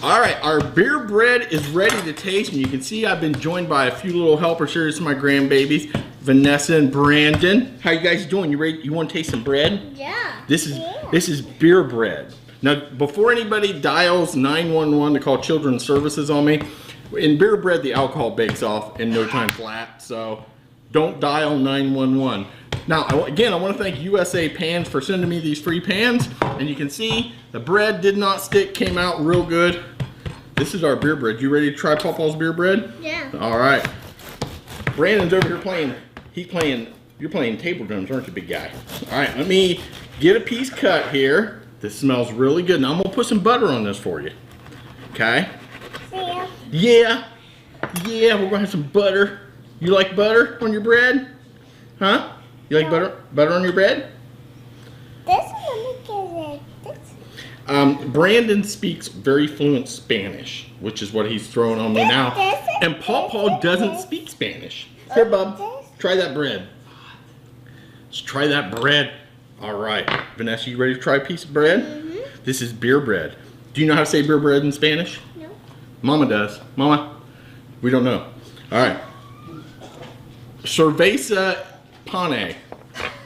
All right, our beer bread is ready to taste, and you can see I've been joined by a few little helpers here. This is my grandbabies, Vanessa and Brandon. How you guys doing? You ready? You want to taste some bread? Yeah. This is beer bread. Now, before anybody dials 911 to call children's services on me, in beer bread the alcohol bakes off in no time flat, so don't dial 911. Now, again, I want to thank USA Pans for sending me these free pans, and you can see the bread did not stick, came out real good. This is our beer bread. You ready to try Pawpaw's beer bread? Yeah. All right. Brandon's over here playing, you're playing table drums, aren't you, big guy? All right, let me get a piece cut here. This smells really good. Now I'm gonna put some butter on this for you. Okay? Yeah. Yeah, we're gonna have some butter. You like butter on your bread? Huh? You like butter on your bread? Brandon speaks very fluent Spanish, which is what he's throwing on me now. And Paw doesn't speak Spanish. Here, bub, try that bread. Let's try that bread. All right, Vanessa, you ready to try a piece of bread? Mm-hmm. This is beer bread. Do you know how to say beer bread in Spanish? No. Mama does. Mama, we don't know. All right. Cerveza pane.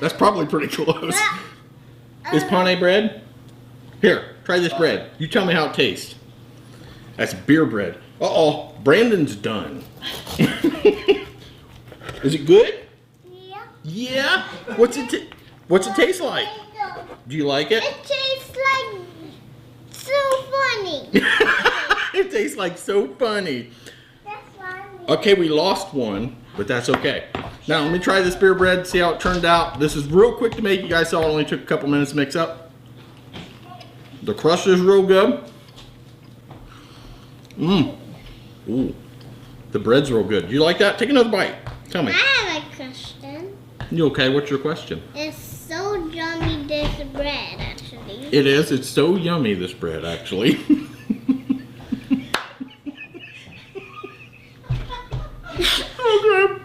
That's probably pretty close. Is pane bread? Here, try this bread. You tell me how it tastes. That's beer bread. Uh-oh, Brandon's done. Is it good? Yeah. Yeah? What's it taste like? Do you like it? It tastes like so funny. It tastes like so funny. That's funny. Okay, we lost one, but that's okay. Now, let me try this beer bread, see how it turned out. This is real quick to make. You guys saw it only took a couple minutes to mix up. The crust is real good. Ooh. The bread's real good. Do you like that? Take another bite. Tell me. I have a question. You okay? What's your question? It's so yummy, this bread, actually. It is. It's so yummy, this bread, actually. Okay.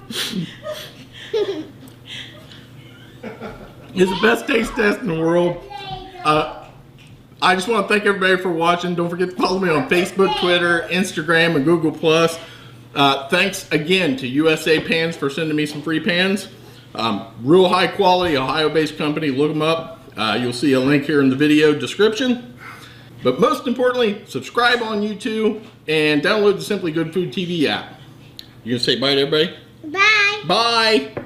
It's the best taste test in the world. I just want to thank everybody for watching. Don't forget to follow me on Facebook, Twitter, Instagram, and Google+. Thanks again to USA Pans for sending me some free pans. Real high quality, Ohio-based company. Look them up. You'll see a link here in the video description. But most importantly, subscribe on YouTube and download the Simply Good Food TV app. You gonna say bye to everybody? Bye. Bye.